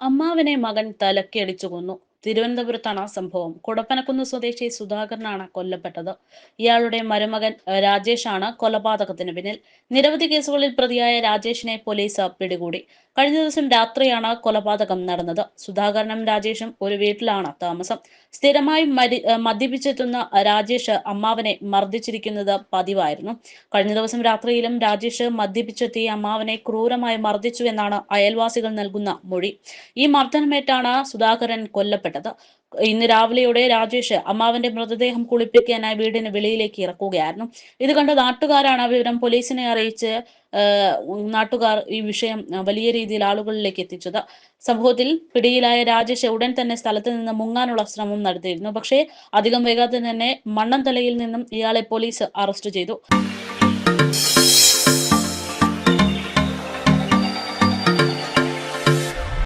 അമ്മാവനെ മകൻ തലക്കടിച്ചു കൊന്നു. തിരുവനന്തപുരത്താണ് സംഭവം. കുടപ്പനക്കുന്ന് സ്വദേശി സുധാകരനാണ് കൊല്ലപ്പെട്ടത്. ഇയാളുടെ മരുമകൻ രാജേഷാണ് കൊലപാതകത്തിന് പിന്നിൽ. നിരവധി കേസുകളിൽ പ്രതിയായ രാജേഷിനെ പോലീസ് പിടികൂടി. കഴിഞ്ഞ ദിവസം രാത്രിയാണ് കൊലപാതകം നടന്നത്. സുധാകരനും രാജേഷും ഒരു വീട്ടിലാണ് താമസം. സ്ഥിരമായി മദ്യപിച്ചെത്തുന്ന രാജേഷ് അമ്മാവനെ മർദ്ദിച്ചിരിക്കുന്നത് പതിവായിരുന്നു. കഴിഞ്ഞ ദിവസം രാത്രിയിലും രാജേഷ് മദ്യപിച്ചെത്തി അമ്മാവനെ ക്രൂരമായി മർദ്ദിച്ചു എന്നാണ് അയൽവാസികൾ നൽകുന്ന മൊഴി. ഈ മർദ്ദനമേറ്റാണ് സുധാകരൻ കൊല്ലപ്പെട്ടത്. ഇന്ന് രാവിലെയോടെ രാജേഷ് അമ്മാവന്റെ മൃതദേഹം കുളിപ്പിക്കാനായി വീടിന് വെളിയിലേക്ക് ഇറക്കുകയായിരുന്നു. ഇത് കണ്ട നാട്ടുകാരാണ് വിവരം പോലീസിനെ അറിയിച്ച് നാട്ടുകാർ ഈ വിഷയം വലിയ രീതിയിൽ ആളുകളിലേക്ക് എത്തിച്ചത്. സംഭവത്തിൽ പിടിയിലായ രാജേഷ് ഉടൻ തന്നെ സ്ഥലത്ത് നിന്ന് മുങ്ങാനുള്ള ശ്രമം നടത്തിയിരുന്നു. പക്ഷേ അധികം വൈകാതെ തന്നെ മണ്ണന്തലയിൽ നിന്നും ഇയാളെ പോലീസ് അറസ്റ്റ് ചെയ്തു.